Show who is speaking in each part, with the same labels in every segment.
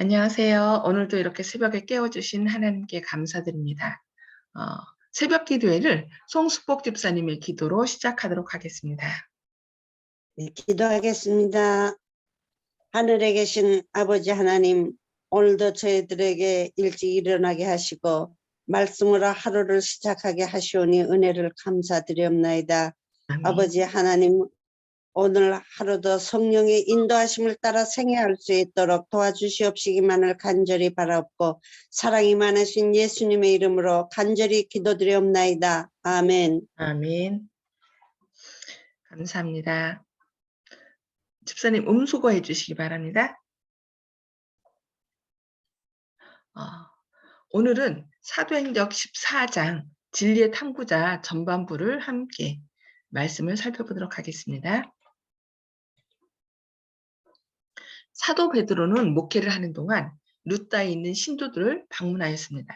Speaker 1: 안녕하세요. 오늘도 이렇게 새벽에 깨워주신 하나님께 감사드립니다. 어, 새벽 기도회를 송수복 집사님의 기도로 시작하도록 하겠습니다.
Speaker 2: 네, 기도하겠습니다. 하늘에 계신 아버지 하나님, 오늘도 저희들에게 일찍 일어나게 하시고 말씀으로 하루를 시작하게 하시오니 은혜를 감사드리옵나이다.
Speaker 1: 아멘.
Speaker 2: 아버지 하나님, 오늘 하루도 성령의 인도하심을 따라 생애할 수 있도록 도와주시옵시기만을 간절히 바라옵고 사랑이 많으신 예수님의 이름으로 간절히 기도드리옵나이다. 아멘.
Speaker 1: 아멘. 감사합니다. 집사님 음소거 해주시기 바랍니다. 오늘은 사도행적 14장 진리의 탐구자 전반부를 함께 말씀을 살펴보도록 하겠습니다. 사도 베드로는 목회를 하는 동안 루다에 있는 신도들을 방문하였습니다.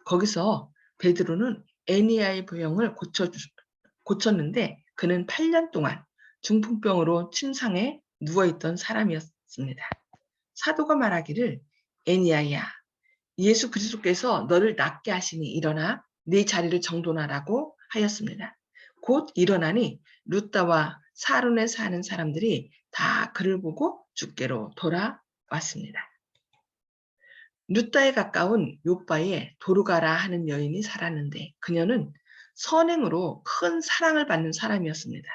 Speaker 1: 거기서 베드로는 애니아의 병을 고쳤는데 그는 8년 동안 중풍병으로 침상에 누워있던 사람이었습니다. 사도가 말하기를 애니아야, 예수 그리스도께서 너를 낫게 하시니 일어나 네 자리를 정돈하라고 하였습니다. 곧 일어나니 루다와 사론에 사는 사람들이 다 그를 보고 주께로 돌아왔습니다. 루다에 가까운 요바에 도르가라 하는 여인이 살았는데 그녀는 선행으로 큰 사랑을 받는 사람이었습니다.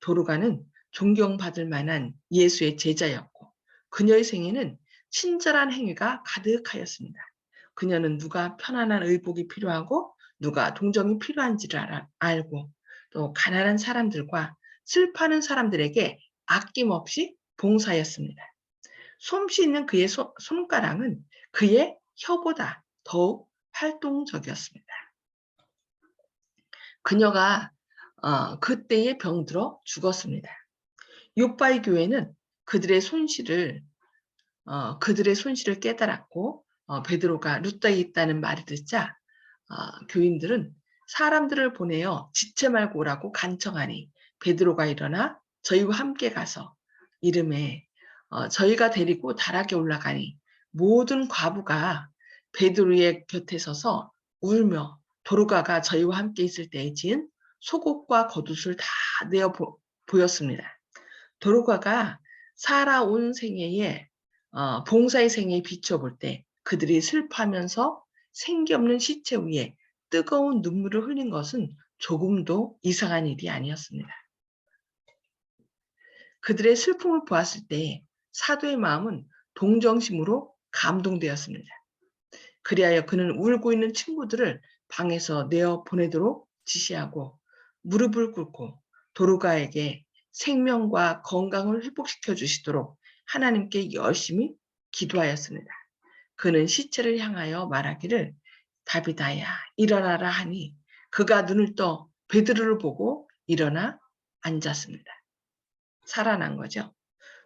Speaker 1: 도르가는 존경받을 만한 예수의 제자였고 그녀의 생애는 친절한 행위가 가득하였습니다. 그녀는 누가 편안한 의복이 필요하고 누가 동정이 필요한지를 알고 또 가난한 사람들과 슬퍼하는 사람들에게 아낌없이 봉사했습니다. 솜씨 있는 그의 손가락은 그의 혀보다 더욱 활동적이었습니다. 그녀가 그때에 병들어 죽었습니다. 요바의 교회는 그들의 손실을 깨달았고 베드로가 루다에 있다는 말을 듣자 교인들은 사람들을 보내어 지체 말고 오라고 간청하니 베드로가 일어나 저희와 함께 가서 이름에 저희가 데리고 다락에 올라가니 모든 과부가 베드로의 곁에 서서 울며 도르가가 저희와 함께 있을 때에 지은 속옷과 겉옷을 다 내어 보였습니다. 도르가가 살아온 생애에 봉사의 생애에 비춰볼 때 그들이 슬퍼하면서 생기 없는 시체 위에 뜨거운 눈물을 흘린 것은 조금도 이상한 일이 아니었습니다. 그들의 슬픔을 보았을 때 사도의 마음은 동정심으로 감동되었습니다. 그리하여 그는 울고 있는 친구들을 방에서 내어 보내도록 지시하고 무릎을 꿇고 도르가에게 생명과 건강을 회복시켜 주시도록 하나님께 열심히 기도하였습니다. 그는 시체를 향하여 말하기를 다비다야 일어나라 하니 그가 눈을 떠 베드로를 보고 일어나 앉았습니다. 살아난 거죠.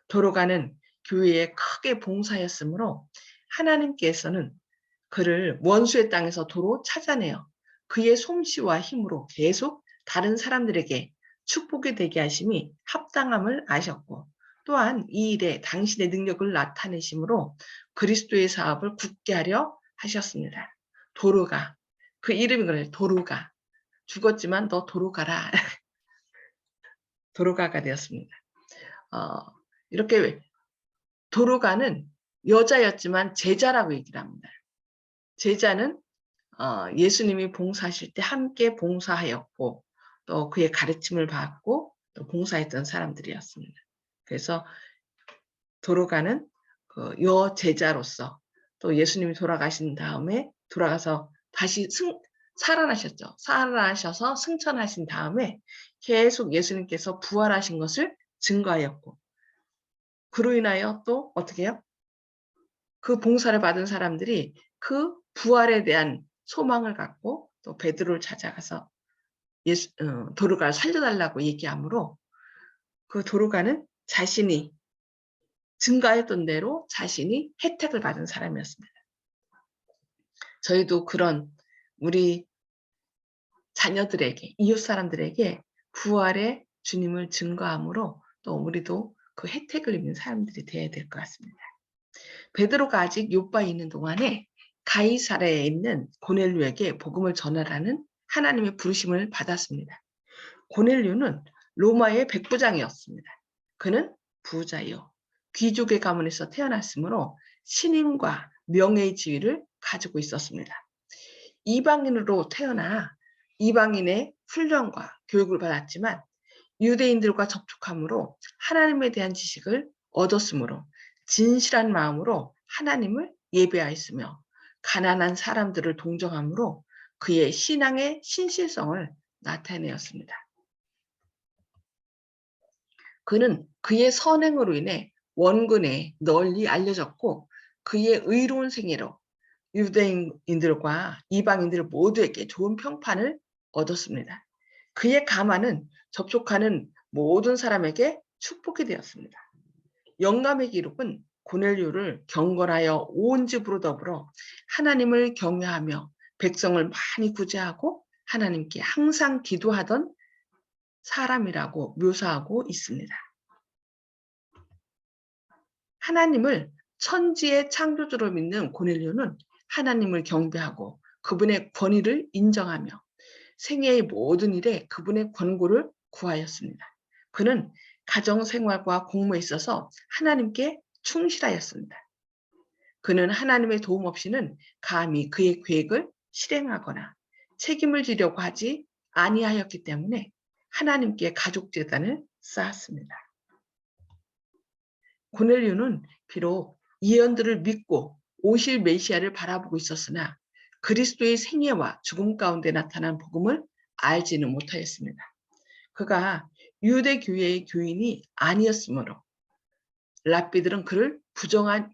Speaker 1: 도로가는 교회에 크게 봉사했으므로 하나님께서는 그를 원수의 땅에서 도로 찾아내어 그의 솜씨와 힘으로 계속 다른 사람들에게 축복이 되게 하심이 합당함을 아셨고 또한 이 일에 당신의 능력을 나타내심으로 그리스도의 사업을 굳게 하려 하셨습니다. 도로가, 그 이름이 그래요. 도로가. 죽었지만 너 도로가라. 도로가가 되었습니다. 이렇게 도로가는 여자였지만 제자라고 얘기를 합니다. 제자는 예수님이 봉사하실 때 함께 봉사하였고 또 그의 가르침을 받고 또 봉사했던 사람들이었습니다. 그래서 도로가는 그 여제자로서 또 예수님이 돌아가신 다음에 돌아가서 다시 살아나셨죠. 살아나셔서 승천하신 다음에 계속 예수님께서 부활하신 것을 증거하였고 그로 인하여 또 어떻게 해요? 그 봉사를 받은 사람들이 그 부활에 대한 소망을 갖고 또 베드로를 찾아가서 도르가를 살려달라고 얘기하므로 그 도르가는 자신이 증가했던 대로 자신이 혜택을 받은 사람이었습니다. 저희도 그런 우리 자녀들에게, 이웃 사람들에게 부활의 주님을 증거함으로 또 우리도 그 혜택을 입는 사람들이 되어야 될 것 같습니다. 베드로가 아직 요바에 있는 동안에 가이사랴에 있는 고넬료에게 복음을 전하라는 하나님의 부르심을 받았습니다. 고넬료는 로마의 백부장이었습니다. 그는 부자요, 귀족의 가문에서 태어났으므로 신임과 명예의 지위를 가지고 있었습니다. 이방인으로 태어나 이방인의 훈련과 교육을 받았지만 유대인들과 접촉함으로 하나님에 대한 지식을 얻었으므로 진실한 마음으로 하나님을 예배하였으며 가난한 사람들을 동정함으로 그의 신앙의 신실성을 나타내었습니다. 그는 그의 선행으로 인해 원근에 널리 알려졌고 그의 의로운 생애로 유대인들과 이방인들 모두에게 좋은 평판을 얻었습니다. 그의 가만은 접촉하는 모든 사람에게 축복이 되었습니다. 영감의 기록은 고넬료를 경건하여 온 집으로 더불어 하나님을 경외하며 백성을 많이 구제하고 하나님께 항상 기도하던 사람이라고 묘사하고 있습니다. 하나님을 천지의 창조주로 믿는 고넬료는 하나님을 경배하고 그분의 권위를 인정하며 생애의 모든 일에 그분의 권고를 구하였습니다. 그는 가정생활과 공무에 있어서 하나님께 충실하였습니다. 그는 하나님의 도움 없이는 감히 그의 계획을 실행하거나 책임을 지려고 하지 아니하였기 때문에 하나님께 가족재단을 쌓았습니다. 고넬료는 비록 예언들을 믿고 오실 메시아를 바라보고 있었으나 그리스도의 생애와 죽음 가운데 나타난 복음을 알지는 못하였습니다. 그가 유대 교회의 교인이 아니었으므로 랍비들은 그를 부정한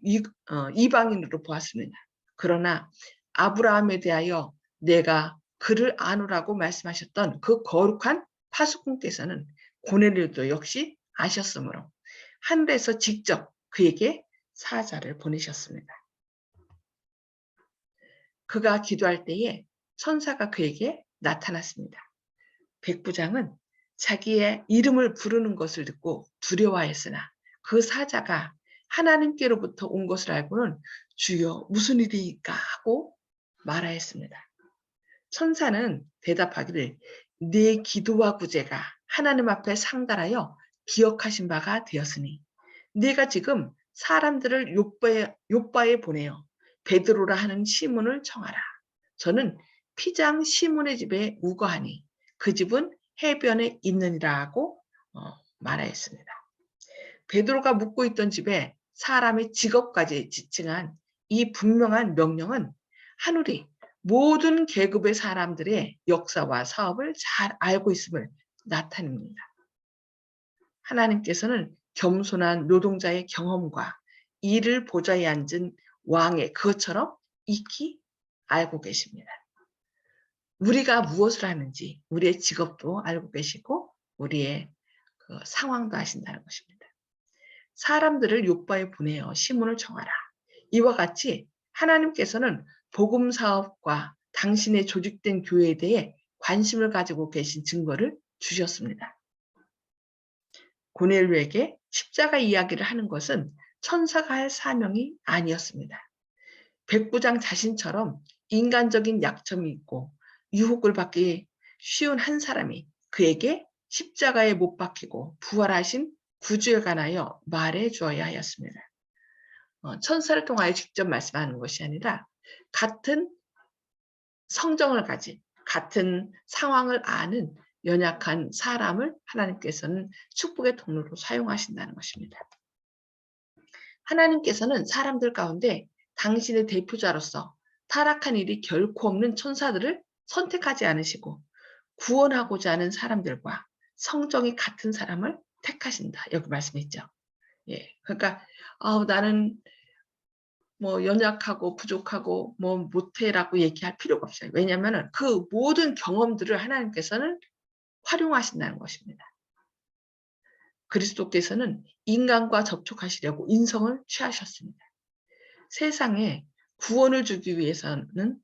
Speaker 1: 이방인으로 보았습니다. 그러나 아브라함에 대하여 내가 그를 아노라고 말씀하셨던 그 거룩한 파수꾼께서는 고넬료도 역시 아셨으므로 하늘에서 직접 그에게 사자를 보내셨습니다. 그가 기도할 때에 천사가 그에게 나타났습니다. 백부장은 자기의 이름을 부르는 것을 듣고 두려워했으나 그 사자가 하나님께로부터 온 것을 알고는 주여 무슨 일이니까 하고 말하였습니다. 천사는 대답하기를 네 기도와 구제가 하나님 앞에 상달하여 기억하신 바가 되었으니 네가 지금 사람들을 욥바에 보내어 베드로라 하는 시몬을 청하라. 저는 피장 시몬의 집에 우거하니 그 집은 해변에 있느니라고 말하였습니다. 베드로가 묵고 있던 집에 사람의 직업까지 지칭한 이 분명한 명령은 하늘이 모든 계급의 사람들의 역사와 사업을 잘 알고 있음을 나타냅니다. 하나님께서는 겸손한 노동자의 경험과 이를 보좌에 앉은 왕의 그것처럼 익히 알고 계십니다. 우리가 무엇을 하는지 우리의 직업도 알고 계시고 우리의 그 상황도 아신다는 것입니다. 사람들을 욥바에 보내어 시몬을 청하라. 이와 같이 하나님께서는 복음 사업과 당신의 조직된 교회에 대해 관심을 가지고 계신 증거를 주셨습니다. 고넬료에게 십자가 이야기를 하는 것은 천사가 할 사명이 아니었습니다. 백부장 자신처럼 인간적인 약점이 있고 유혹을 받기 쉬운 한 사람이 그에게 십자가에 못 박히고 부활하신 구주에 관하여 말해 주어야 하였습니다. 천사를 통하여 직접 말씀하는 것이 아니라 같은 성정을 가진 같은 상황을 아는 연약한 사람을 하나님께서는 축복의 통로로 사용하신다는 것입니다. 하나님께서는 사람들 가운데 당신의 대표자로서 타락한 일이 결코 없는 천사들을 선택하지 않으시고 구원하고자 하는 사람들과 성정이 같은 사람을 택하신다. 여기 말씀했죠. 예, 그러니까 나는 뭐 연약하고 부족하고 뭐 못해라고 얘기할 필요가 없어요. 왜냐하면 그 모든 경험들을 하나님께서는 활용하신다는 것입니다. 그리스도께서는 인간과 접촉하시려고 인성을 취하셨습니다. 세상에 구원을 주기 위해서는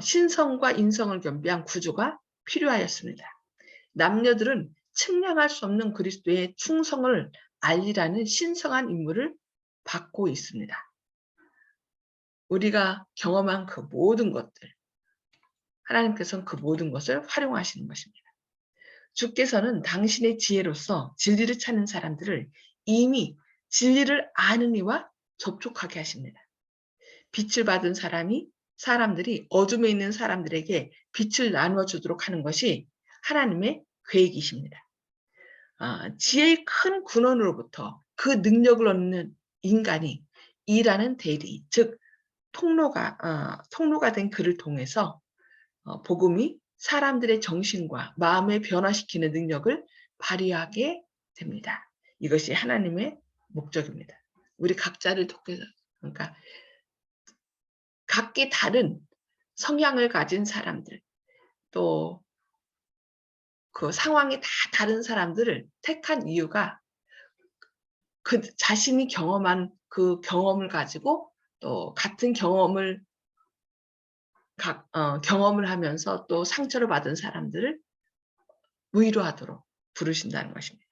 Speaker 1: 신성과 인성을 겸비한 구조가 필요하였습니다. 남녀들은 측량할 수 없는 그리스도의 충성을 알리라는 신성한 임무를 받고 있습니다. 우리가 경험한 그 모든 것들, 하나님께서는 그 모든 것을 활용하시는 것입니다. 주께서는 당신의 지혜로서 진리를 찾는 사람들을 이미 진리를 아는 이와 접촉하게 하십니다. 빛을 받은 사람들이 어둠에 있는 사람들에게 빛을 나누어 주도록 하는 것이 하나님의 계획이십니다. 지혜의 큰 근원으로부터 그 능력을 얻는 인간이 일하는 대리, 즉 통로가 된 그를 통해서 복음이 사람들의 정신과 마음을 변화시키는 능력을 발휘하게 됩니다. 이것이 하나님의 목적입니다. 우리 각자를 통해서, 그러니까 각기 다른 성향을 가진 사람들, 또 그 상황이 다 다른 사람들을 택한 이유가 그 자신이 경험한 그 경험을 가지고 또 같은 경험을 경험을 하면서 또 상처를 받은 사람들을 위로하도록 부르신다는 것입니다.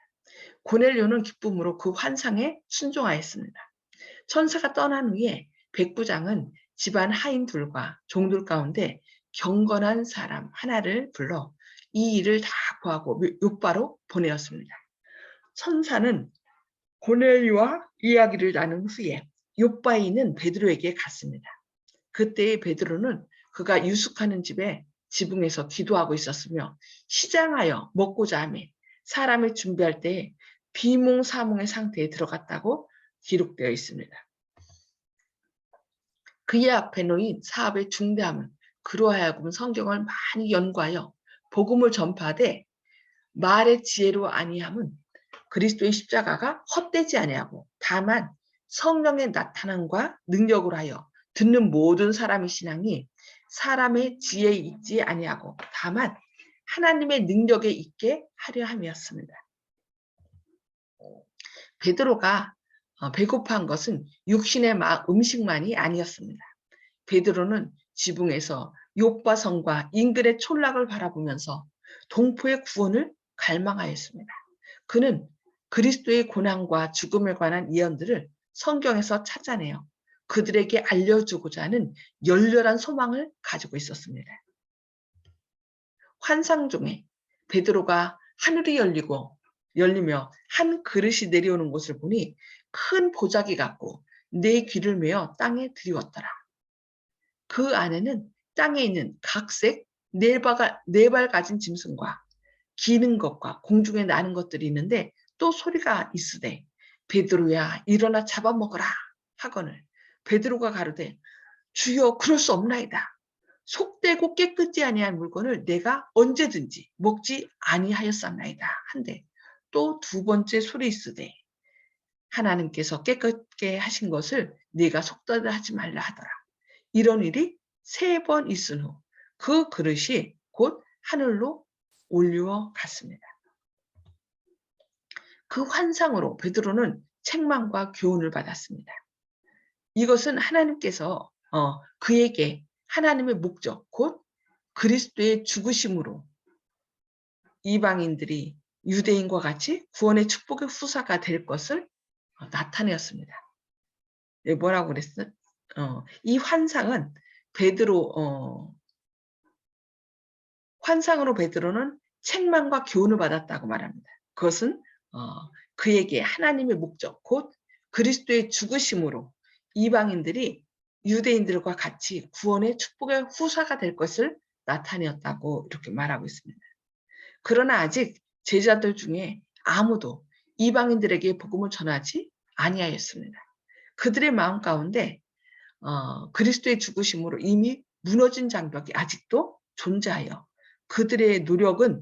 Speaker 1: 고넬료는 기쁨으로 그 환상에 순종하였습니다. 천사가 떠난 후에 백부장은 집안 하인들과 종들 가운데 경건한 사람 하나를 불러 이 일을 다 보하고 요바로 보내었습니다. 천사는 고넬료와 이야기를 나눈 후에 요바에 있는 베드로에게 갔습니다. 그때 베드로는 그가 유숙하는 집에 지붕에서 기도하고 있었으며 시장하여 먹고자 하며 사람을 준비할 때 비몽사몽의 상태에 들어갔다고 기록되어 있습니다. 그의 앞에 놓인 사업의 중대함은 그로 하여금 성경을 많이 연구하여 복음을 전파하되 말의 지혜로 아니함은 그리스도의 십자가가 헛되지 아니하고 다만 성령의 나타남과 능력으로 하여 듣는 모든 사람의 신앙이 사람의 지혜에 있지 아니하고 다만 하나님의 능력에 있게 하려 함이었습니다. 베드로가 배고파한 것은 육신의 음식만이 아니었습니다. 베드로는 지붕에서 욥과 성과 인근의 촌락을 바라보면서 동포의 구원을 갈망하였습니다. 그는 그리스도의 고난과 죽음에 관한 예언들을 성경에서 찾아내어 그들에게 알려주고자 하는 열렬한 소망을 가지고 있었습니다. 환상 중에 베드로가 하늘이 열리며 한 그릇이 내려오는 것을 보니 큰 보자기 같고 내 귀를 메어 땅에 들이웠더라. 그 안에는 땅에 있는 각색 네 발 가진 짐승과 기는 것과 공중에 나는 것들이 있는데 또 소리가 있으되 베드로야 일어나 잡아먹어라 하거늘 베드로가 가로되 주여 그럴 수 없나이다. 속되고 깨끗지 아니한 물건을 내가 언제든지 먹지 아니하였사나이다 한데 또 두 번째 소리 있으되 하나님께서 깨끗게 하신 것을 네가 속되다 하지 말라 하더라. 이런 일이 3번 있은 후 그 그릇이 곧 하늘로 올려 갔습니다. 그 환상으로 베드로는 책망과 교훈을 받았습니다. 이것은 하나님께서 그에게 하나님의 목적 곧 그리스도의 죽으심으로 이방인들이 유대인과 같이 구원의 축복의 후사가 될 것을 나타내었습니다. 뭐라고 그랬어? 이 환상은 환상으로 베드로는 책망과 교훈을 받았다고 말합니다. 그것은 그에게 하나님의 목적 곧 그리스도의 죽으심으로 이방인들이 유대인들과 같이 구원의 축복의 후사가 될 것을 나타내었다고 이렇게 말하고 있습니다. 그러나 아직 제자들 중에 아무도 이방인들에게 복음을 전하지 아니하였습니다. 그들의 마음 가운데 그리스도의 죽으심으로 이미 무너진 장벽이 아직도 존재하여 그들의 노력은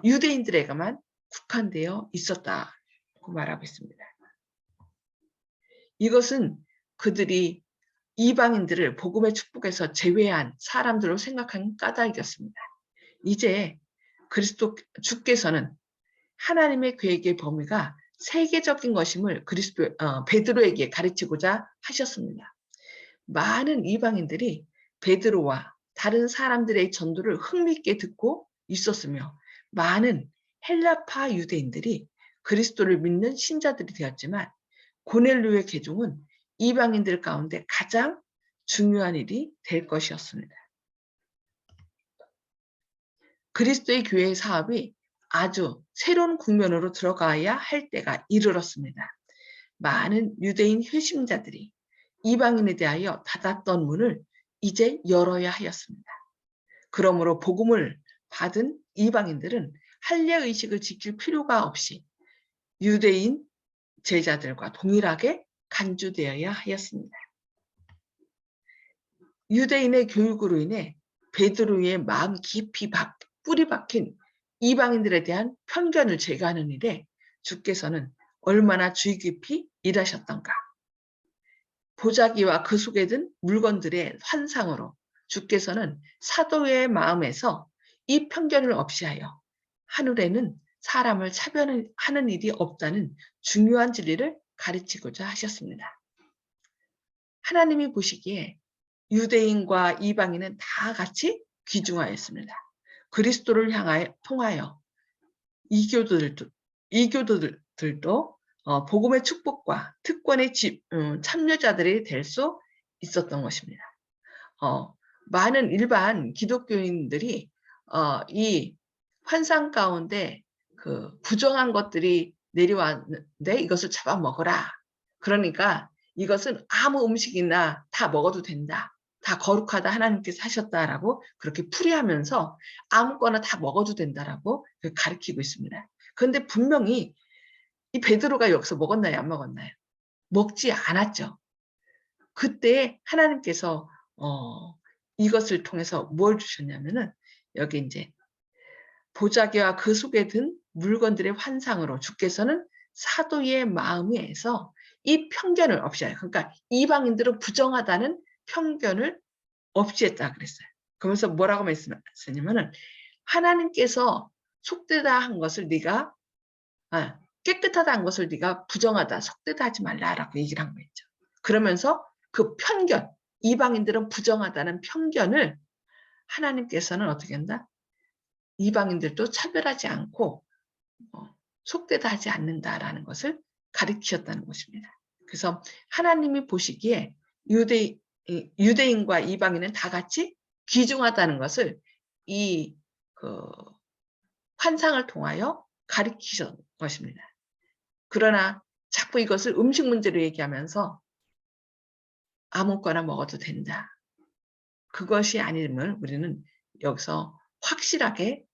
Speaker 1: 유대인들에게만 국한되어 있었다고 말하고 있습니다. 이것은 그들이 이방인들을 복음의 축복에서 제외한 사람들로 생각한 까닭이었습니다. 이제 주께서는 하나님의 계획의 범위가 세계적인 것임을 베드로에게 가르치고자 하셨습니다. 많은 이방인들이 베드로와 다른 사람들의 전도를 흥미있게 듣고 있었으며 많은 헬라파 유대인들이 그리스도를 믿는 신자들이 되었지만 고넬료의 개종은 이방인들 가운데 가장 중요한 일이 될 것이었습니다. 그리스도의 교회의 사업이 아주 새로운 국면으로 들어가야 할 때가 이르렀습니다. 많은 유대인 회심자들이 이방인에 대하여 닫았던 문을 이제 열어야 하였습니다. 그러므로 복음을 받은 이방인들은 할례의식을 지킬 필요가 없이 유대인 제자들과 동일하게 간주되어야 하였습니다. 유대인의 교육으로 인해 베드로의 마음 깊이 뿌리 박힌 이방인들에 대한 편견을 제거하는 일에 주께서는 얼마나 주의 깊이 일하셨던가. 보자기와 그 속에 든 물건들의 환상으로 주께서는 사도의 마음에서 이 편견을 없이 하여 하늘에는 사람을 차별하는 일이 없다는 중요한 진리를 가르치고자 하셨습니다. 하나님이 보시기에 유대인과 이방인은 다 같이 귀중하였습니다. 그리스도를 통하여 이교도들도 복음의 축복과 특권의 참여자들이 될 수 있었던 것입니다. 많은 일반 기독교인들이 이 환상 가운데 그 부정한 것들이 내려왔는데 이것을 잡아먹어라. 그러니까 이것은 아무 음식이나 다 먹어도 된다. 다 거룩하다 하나님께서 하셨다라고 그렇게 풀이하면서 아무거나 다 먹어도 된다라고 가르치고 있습니다. 그런데 분명히 이 베드로가 여기서 먹었나요? 안 먹었나요? 먹지 않았죠. 그때 하나님께서 이것을 통해서 뭘 주셨냐면은 여기 이제 보자기와 그 속에 든 물건들의 환상으로 주께서는 사도의 마음에서 이 편견을 없애요. 그러니까 이방인들은 부정하다는 편견을 없애했다 그랬어요. 그러면서 뭐라고 말씀하셨냐면은 하나님께서 속되다 한 것을 네가 깨끗하다 한 것을 네가 부정하다, 속되다 하지 말라라고 얘기를 한 거였죠. 그러면서 그 편견, 이방인들은 부정하다는 편견을 하나님께서는 어떻게 한다? 이방인들도 차별하지 않고 속되다 하지 않는다라는 것을 가르치셨다는 것입니다. 그래서 하나님이 보시기에 유대인과 이방인은 다 같이 귀중하다는 것을 이 환상을 통하여 가르치신 것입니다. 그러나 자꾸 이것을 음식 문제로 얘기하면서 아무거나 먹어도 된다. 그것이 아니면 우리는 여기서 확실하게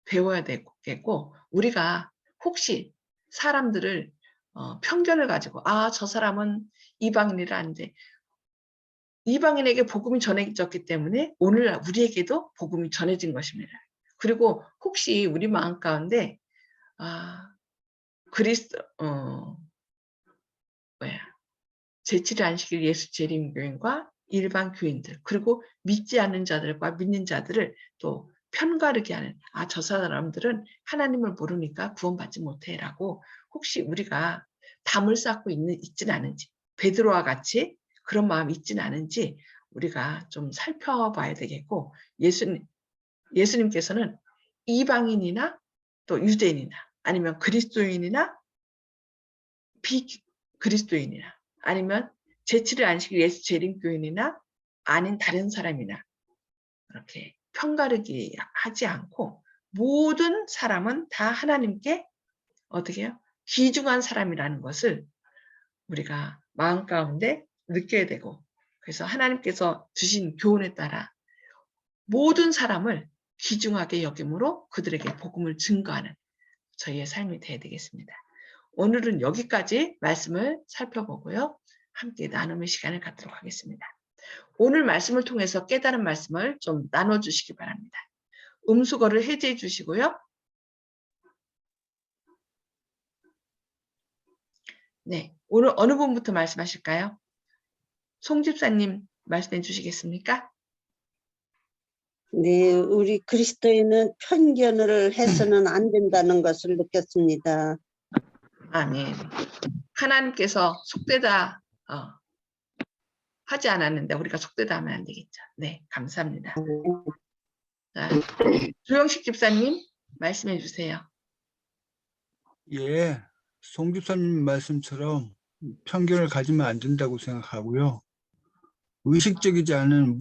Speaker 1: 배워야 되겠고 우리가 혹시 사람들을 편견을 가지고 저 사람은 이방인이라는데 이방인에게 복음이 전해졌기 때문에 오늘 우리에게도 복음이 전해진 것입니다. 그리고 혹시 우리 마음 가운데 제7일 안식일 예수 재림교인과 일반 교인들 그리고 믿지 않는 자들과 믿는 자들을 또 편가르게 하는 저 사람들은 하나님을 모르니까 구원받지 못해라고 혹시 우리가 담을 쌓고 있지는 않은지 베드로와 같이 그런 마음이 있지는 않은지 우리가 좀 살펴봐야 되겠고 예수님께서는 이방인이나 또 유대인이나 아니면 그리스도인이나 비그리스도인이나 아니면 제7일 안식일 예수 재림교인이나 아닌 다른 사람이나 이렇게 편가르기 하지 않고 모든 사람은 다 하나님께 어떻게 해요? 귀중한 사람이라는 것을 우리가 마음 가운데 느껴야 되고 그래서 하나님께서 주신 교훈에 따라 모든 사람을 귀중하게 여김으로 그들에게 복음을 증거하는 저희의 삶이 되어야 되겠습니다. 오늘은 여기까지 말씀을 살펴보고요. 함께 나눔의 시간을 갖도록 하겠습니다. 오늘 말씀을 통해서 깨달은 말씀을 좀 나눠주시기 바랍니다. 음수거를 해제해 주시고요. 네, 오늘 어느 분부터 말씀하실까요? 송 집사님 말씀해 주시겠습니까?
Speaker 2: 네, 우리 그리스도인은 편견을 해서는 안 된다는 것을 느꼈습니다.
Speaker 1: 아멘. 하나님께서 속되다 하지 않았는데 우리가 속되다 하면 안 되겠죠. 네, 감사합니다. 자, 조영식 집사님 말씀해 주세요.
Speaker 3: 예, 송 집사님 말씀처럼 편견을 가지면 안 된다고 생각하고요. 의식적이지 않은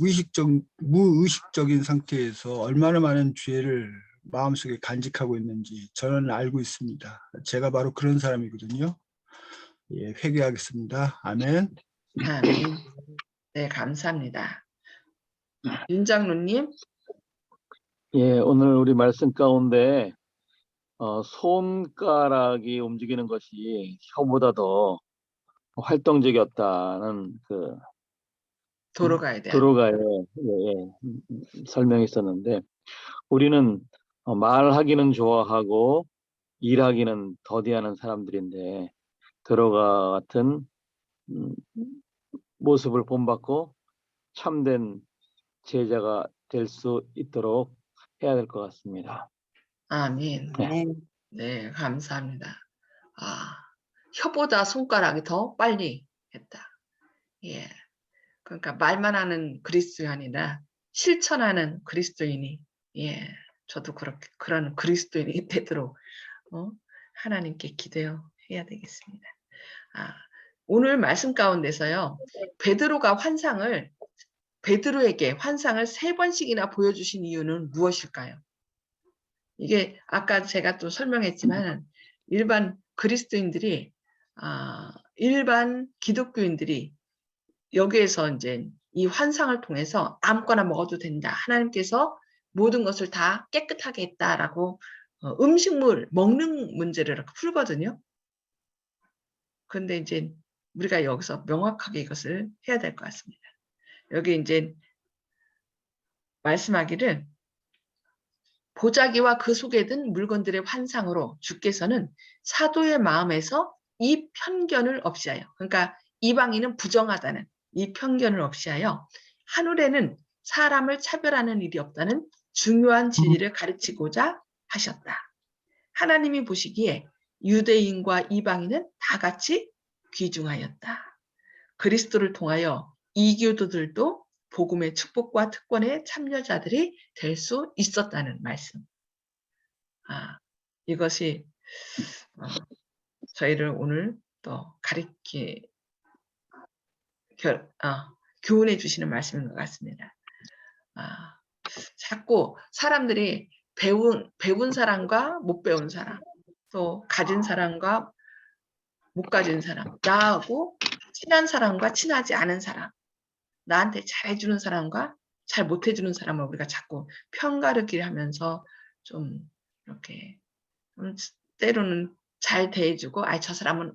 Speaker 3: 무의식적인 상태에서 얼마나 많은 죄를 마음속에 간직하고 있는지 저는 알고 있습니다. 제가 바로 그런 사람이거든요. 예, 회개하겠습니다. 아멘.
Speaker 1: 아멘. 네, 감사합니다. 윤장로님,
Speaker 4: 예, 오늘 우리 말씀 가운데 손가락이 움직이는 것이 혀보다 더 활동적이었다는 그
Speaker 1: 도로가에 대한.
Speaker 4: 드로가의 설명이 있었는데, 우리는 말하기는 좋아하고 일하기는 더디하는 사람들인데, 드로가 같은 모습을 본받고 참된 제자가 될 수 있도록 해야 될 것 같습니다.
Speaker 1: 아멘.
Speaker 2: 네.
Speaker 1: 네, 감사합니다. 혀보다 손가락이 더 빨리 했다. 예. 그러니까 말만 하는 그리스도인이 아니라 실천하는 그리스도인이, 예. 저도 그런 그리스도인이 되도록 하나님께 기도해야 되겠습니다. 오늘 말씀 가운데서요, 베드로에게 환상을 3번씩이나 보여주신 이유는 무엇일까요? 이게 아까 제가 또 설명했지만 일반 그리스도인들이 일반 기독교인들이 여기에서 이제 이 환상을 통해서 아무거나 먹어도 된다. 하나님께서 모든 것을 다 깨끗하게 했다라고 음식물 먹는 문제를 이렇게 풀거든요. 그런데 이제 우리가 여기서 명확하게 이것을 해야 될 것 같습니다. 여기 이제 말씀하기를 보자기와 그 속에 든 물건들의 환상으로 주께서는 사도의 마음에서 이 편견을 없이하여, 그러니까 이방인은 부정하다는 이 편견을 없이하여 하늘에는 사람을 차별하는 일이 없다는 중요한 진리를 가르치고자 하셨다. 하나님이 보시기에 유대인과 이방인은 다 같이 귀중하였다. 그리스도를 통하여 이교도들도 복음의 축복과 특권의 참여자들이 될 수 있었다는 말씀. 이것이 저희를 오늘 또 교훈해 주시는 말씀인 것 같습니다. 자꾸 사람들이 배운 사람과 못 배운 사람, 또 가진 사람과 못 가진 사람, 나하고 친한 사람과 친하지 않은 사람, 나한테 잘해주는 사람과 잘 못해주는 사람을 우리가 자꾸 편가르기를 하면서 좀 이렇게 때로는 잘 대해주고 저 사람은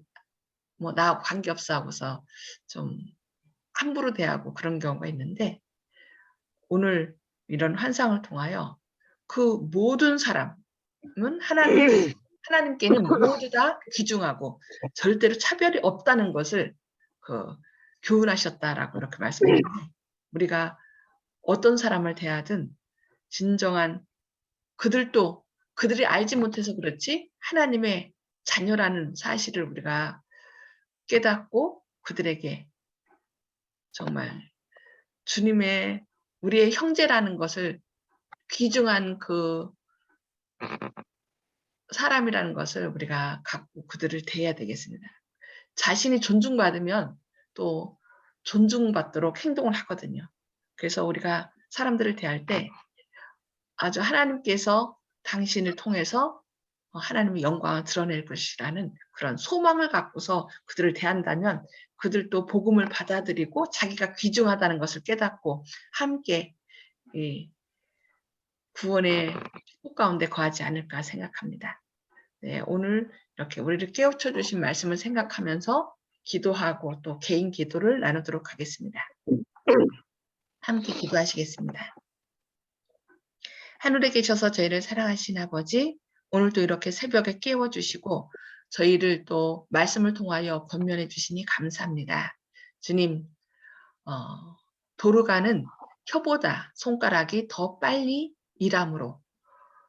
Speaker 1: 뭐 나하고 관계없어 하고서 좀 함부로 대하고 그런 경우가 있는데, 오늘 이런 환상을 통하여 그 모든 사람은 하나님께는 모두 다 귀중하고 절대로 차별이 없다는 것을 교훈하셨다라고 이렇게 말씀드립니다. 우리가 어떤 사람을 대하든 진정한 그들이 알지 못해서 그렇지 하나님의 자녀라는 사실을 우리가 깨닫고 그들에게 정말 우리의 형제라는 것을, 귀중한 그 사람이라는 것을 우리가 갖고 그들을 대해야 되겠습니다. 자신이 존중받으면 또 존중받도록 행동을 하거든요. 그래서 우리가 사람들을 대할 때 아주 하나님께서 당신을 통해서 하나님의 영광을 드러낼 것이라는 그런 소망을 갖고서 그들을 대한다면 그들도 복음을 받아들이고 자기가 귀중하다는 것을 깨닫고 함께 구원의 축복 가운데 거하지 않을까 생각합니다. 네, 오늘 이렇게 우리를 깨우쳐 주신 말씀을 생각하면서 기도하고 또 개인 기도를 나누도록 하겠습니다. 함께 기도하시겠습니다. 하늘에 계셔서 저희를 사랑하신 아버지, 오늘도 이렇게 새벽에 깨워주시고 저희를 또 말씀을 통하여 권면해 주시니 감사합니다. 주님, 도르가는 혀보다 손가락이 더 빨리 일함으로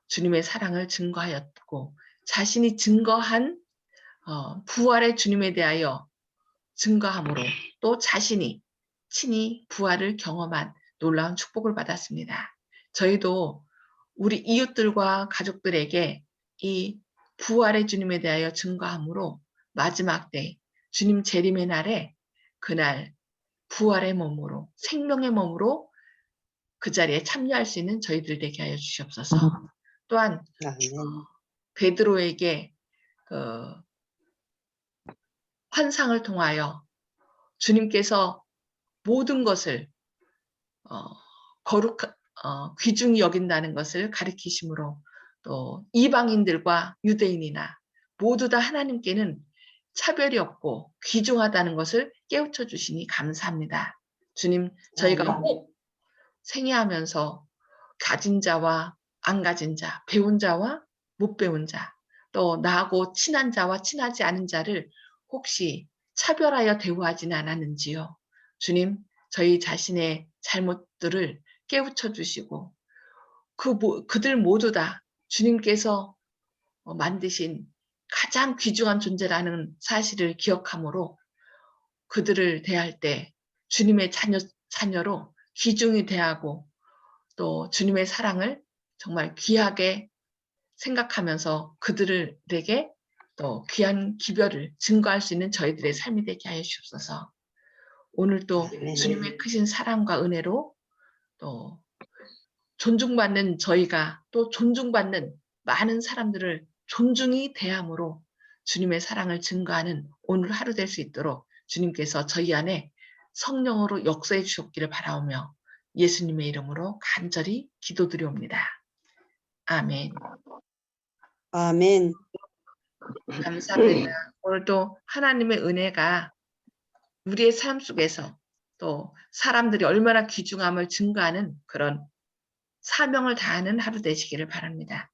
Speaker 1: 주님의 사랑을 증거하였고, 자신이 증거한 부활의 주님에 대하여 증거함으로 또 자신이 친히 부활을 경험한 놀라운 축복을 받았습니다. 저희도 우리 이웃들과 가족들에게 이 부활의 주님에 대하여 증거함으로 마지막 때 주님 재림의 날에 그날 부활의 몸으로 생명의 몸으로 그 자리에 참여할 수 있는 저희들 되게 하여 주시옵소서. 또한
Speaker 2: 아멘.
Speaker 1: 베드로에게 그 환상을 통하여 주님께서 모든 것을 귀중히 여긴다는 것을 가르치심으로 또 이방인들과 유대인이나 모두 다 하나님께는 차별이 없고 귀중하다는 것을 깨우쳐 주시니 감사합니다. 주님, 저희가
Speaker 2: 아멘.
Speaker 1: 꼭 생애하면서 가진 자와 안 가진 자, 배운 자와 못 배운 자, 또 나하고 친한 자와 친하지 않은 자를 혹시 차별하여 대우하지는 않았는지요. 주님, 저희 자신의 잘못들을 깨우쳐 주시고 그들 모두 다 주님께서 만드신 가장 귀중한 존재라는 사실을 기억함으로 그들을 대할 때 주님의 자녀로 귀중히 대하고 또 주님의 사랑을 정말 귀하게 생각하면서 그들에게 또 귀한 기별을 증거할 수 있는 저희들의 삶이 되게 하여 주옵소서. 오늘 또
Speaker 2: 아멘.
Speaker 1: 주님의 크신 사랑과 은혜로 또 존중받는 저희가 또 존중받는 많은 사람들을 존중히 대함으로 주님의 사랑을 증거하는 오늘 하루 될 수 있도록 주님께서 저희 안에 성령으로 역사해 주셨기를 바라오며 예수님의 이름으로 간절히 기도드리옵니다. 아멘.
Speaker 2: 아멘.
Speaker 1: 감사합니다. 오늘 또 하나님의 은혜가 우리의 삶 속에서 또 사람들이 얼마나 귀중함을 증거하는 그런 사명을 다하는 하루 되시기를 바랍니다.